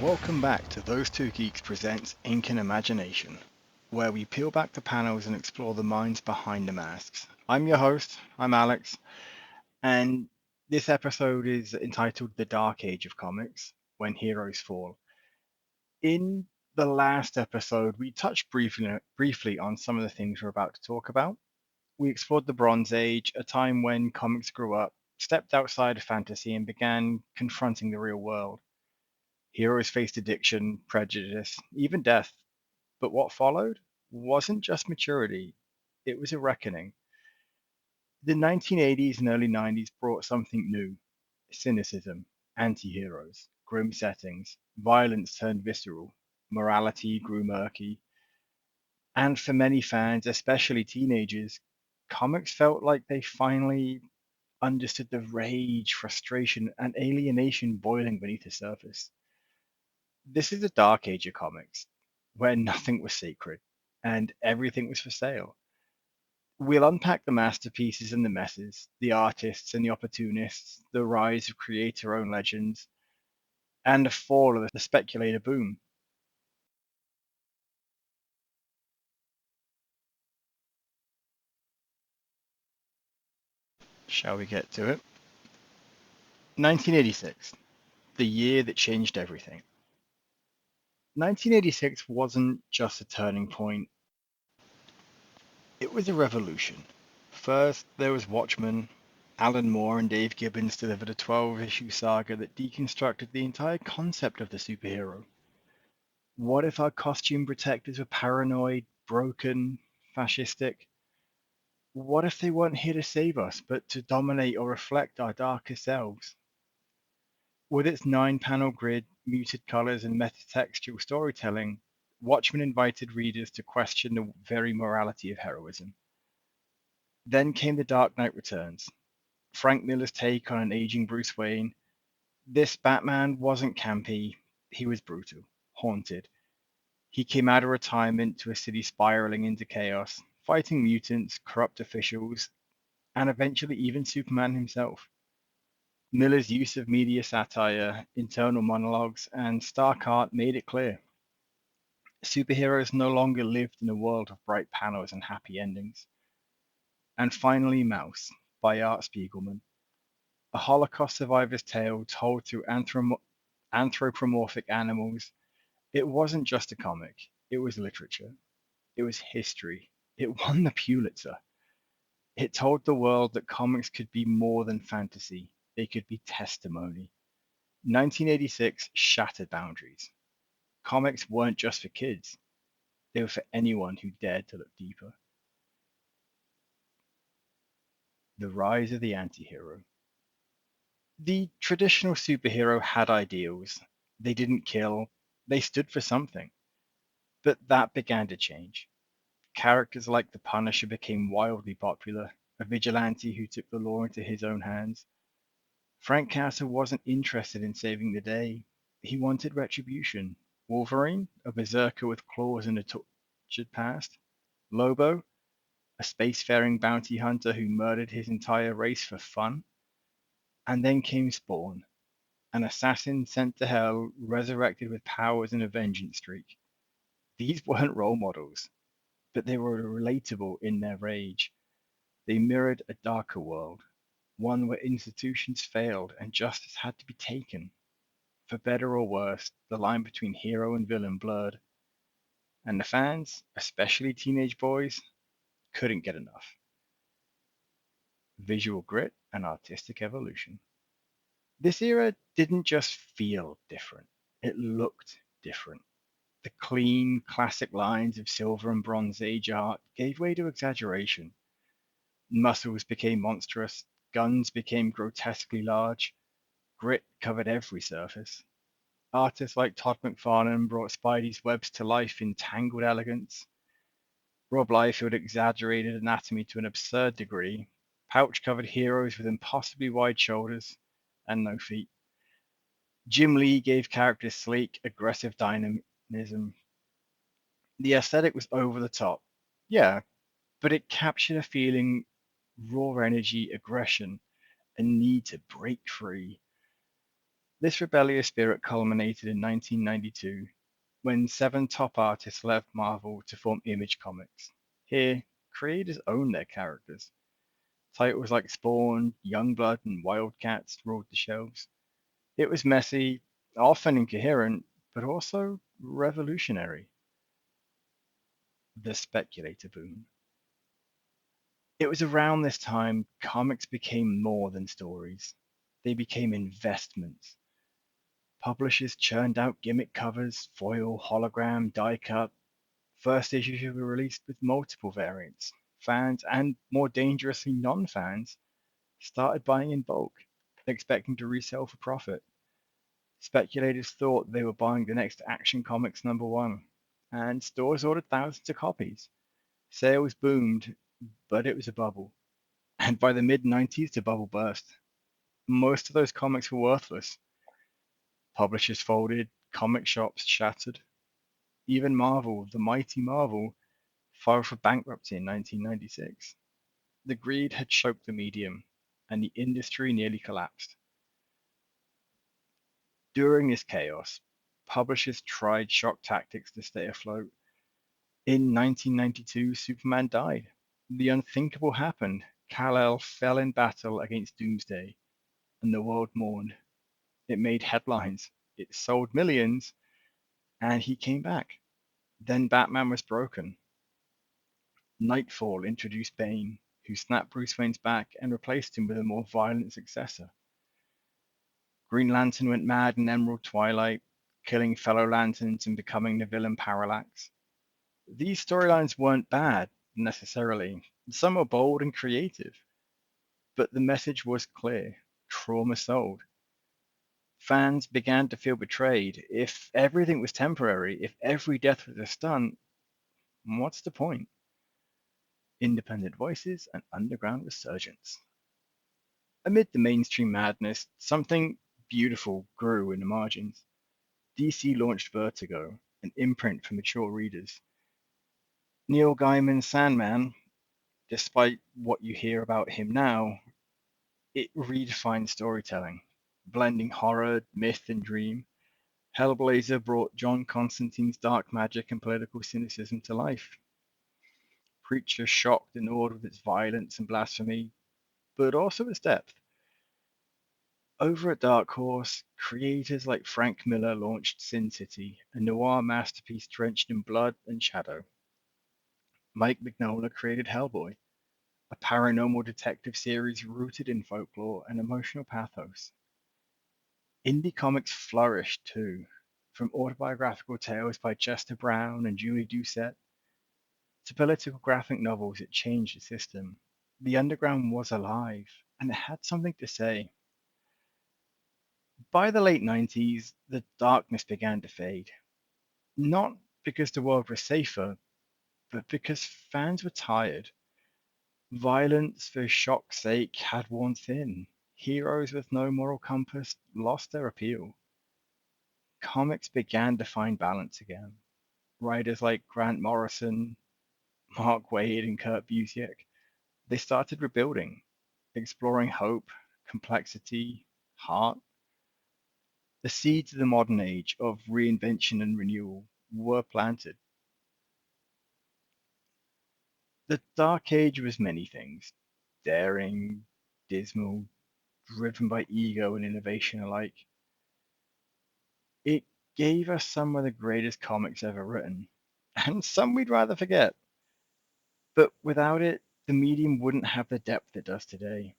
Welcome back to Those Two Geeks presents Ink and Imagination, where we peel back the panels and explore the minds behind the masks. I'm your host, I'm Alex, and this episode is entitled The Dark Age of Comics, When Heroes Fall. In the last episode, we touched briefly on some of the things we're about to talk about. We explored the Bronze Age, a time when comics grew up, stepped outside of fantasy, and began confronting the real world. Heroes faced addiction, prejudice, even death, but what followed wasn't just maturity, it was a reckoning. The 1980s and early 90s brought something new: cynicism, anti heroes, grim settings, violence turned visceral, morality grew murky, and for many fans, especially teenagers, comics felt like they finally understood the rage, frustration, and alienation boiling beneath the surface. This is the dark age of comics, where nothing was sacred and everything was for sale. We'll unpack the masterpieces and the messes, the artists and the opportunists, the rise of creator owned legends, and the fall of the speculator boom. Shall we get to it? 1986, the year that changed everything. 1986 wasn't just a turning point, it was a revolution. First, there was Watchmen. Alan Moore and Dave Gibbons delivered a 12-issue saga that deconstructed the entire concept of the superhero. What if our costume protectors were paranoid, broken, fascistic? What if they weren't here to save us, but to dominate or reflect our darker selves? With its 9 panel grid, muted colors, and metatextual storytelling, Watchmen invited readers to question the very morality of heroism. Then came The Dark Knight Returns, Frank Miller's take on an aging Bruce Wayne. This Batman wasn't campy, he was brutal, haunted. He came out of retirement to a city spiraling into chaos, fighting mutants, corrupt officials, and eventually even Superman himself. Miller's use of media satire, internal monologues, and stark art made it clear. Superheroes no longer lived in a world of bright panels and happy endings. And finally, Mouse, by Art Spiegelman, a Holocaust survivor's tale told through anthropomorphic animals. It wasn't just a comic, it was literature, it was history. It won the Pulitzer. It told the world that comics could be more than fantasy, they could be testimony. 1986 shattered boundaries. Comics weren't just for kids, they were for anyone who dared to look deeper. The rise of the antihero. The traditional superhero had ideals. They didn't kill, they stood for something. But that began to change. Characters like the Punisher became wildly popular, a vigilante who took the law into his own hands. Frank Castle wasn't interested in saving the day, he wanted retribution. Wolverine, a berserker with claws and a tortured past. Lobo, a spacefaring bounty hunter who murdered his entire race for fun. And then came Spawn, an assassin sent to hell, resurrected with powers and a vengeance streak. These weren't role models, but they were relatable in their rage. They mirrored a darker world, one where institutions failed and justice had to be taken. For better or worse, the line between hero and villain blurred, and the fans, especially teenage boys, couldn't get enough. Visual grit and artistic evolution. This era didn't just feel different, it looked different. The clean, classic lines of Silver and Bronze Age art gave way to exaggeration. Muscles became monstrous, guns became grotesquely large, grit covered every surface. Artists like Todd McFarlane brought Spidey's webs to life in tangled elegance. Rob Liefeld exaggerated anatomy to an absurd degree, pouch covered heroes with impossibly wide shoulders and no feet. Jim Lee gave characters sleek, aggressive dynamism. The aesthetic was over the top, yeah, but it captured a feeling: raw energy, aggression, a need to break free. This rebellious spirit culminated in 1992 when seven top artists left Marvel to form Image Comics. Here, creators owned their characters. Titles like Spawn, Youngblood, and Wildcats ruled the shelves. It was messy, often incoherent, but also revolutionary. The speculator boom. It was around this time comics became more than stories. They became investments. Publishers churned out gimmick covers, foil, hologram, die cut. First issues were released with multiple variants. Fans, and more dangerously non fans, started buying in bulk, expecting to resell for profit. Speculators thought they were buying the next Action Comics #1, and stores ordered thousands of copies. Sales boomed, but it was a bubble. And by the mid 90s, the bubble burst. Most of those comics were worthless. Publishers folded, comic shops shattered. Even Marvel, the mighty Marvel, filed for bankruptcy in 1996. The greed had choked the medium, and the industry nearly collapsed. During this chaos, publishers tried shock tactics to stay afloat. In 1992, Superman died. The unthinkable happened. Kal-El fell in battle against Doomsday, and the world mourned. It made headlines, it sold millions, and he came back. Then Batman was broken. Nightfall introduced Bane, who snapped Bruce Wayne's back and replaced him with a more violent successor. Green Lantern went mad in Emerald Twilight, killing fellow Lanterns and becoming the villain Parallax. These storylines weren't bad, necessarily. Some were bold and creative, but the message was clear. Trauma sold. Fans began to feel betrayed. If everything was temporary, if every death was a stunt, what's the point? Independent voices and underground resurgence. Amid the mainstream madness, something beautiful grew in the margins. DC launched Vertigo, an imprint for mature readers. Neil Gaiman's Sandman, despite what you hear about him now, it redefined storytelling, blending horror, myth, and dream. Hellblazer brought John Constantine's dark magic and political cynicism to life. Preacher shocked and awed with its violence and blasphemy, but also its depth. Over at Dark Horse, creators like Frank Miller launched Sin City, a noir masterpiece drenched in blood and shadow. Mike Mignola created Hellboy, a paranormal detective series rooted in folklore and emotional pathos. Indie comics flourished too, from autobiographical tales by Chester Brown and Julie Doucette to political graphic novels that changed the system. The underground was alive, and it had something to say. By the late 90s, the darkness began to fade. Not because the world was safer, but because fans were tired. Violence for shock's sake had worn thin. Heroes with no moral compass lost their appeal. Comics began to find balance again. Writers like Grant Morrison, Mark Waid, and Kurt Busiek, they started rebuilding, exploring hope, complexity, heart. The seeds of the modern age of reinvention and renewal were planted. The Dark Age was many things: daring, dismal, driven by ego and innovation alike. It gave us some of the greatest comics ever written, and some we'd rather forget. But without it, the medium wouldn't have the depth it does today.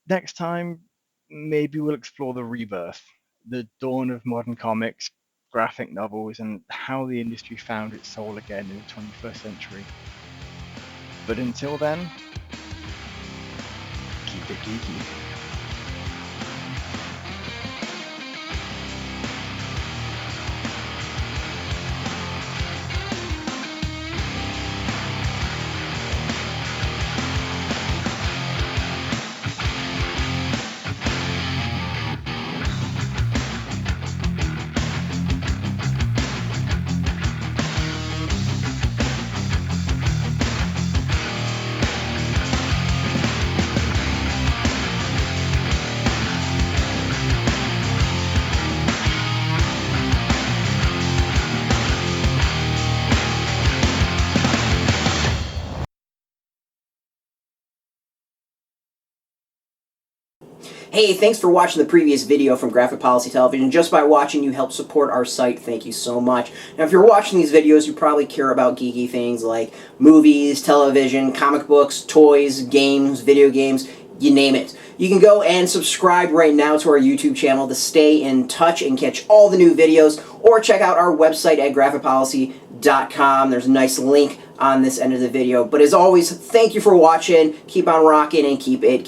Next time, maybe we'll explore the rebirth, the dawn of modern comics, graphic novels, and how the industry found its soul again in the 21st century. But until then, keep it geeky. Hey, thanks for watching the previous video from Graphic Policy Television. Just by watching, you help support our site. Thank you so much. Now, if you're watching these videos, you probably care about geeky things like movies, television, comic books, toys, games, video games, you name it. You can go and subscribe right now to our YouTube channel to stay in touch and catch all the new videos, or check out our website at graphicpolicy.com. There's a nice link on this end of the video. But as always, thank you for watching. Keep on rocking and keep it geeky.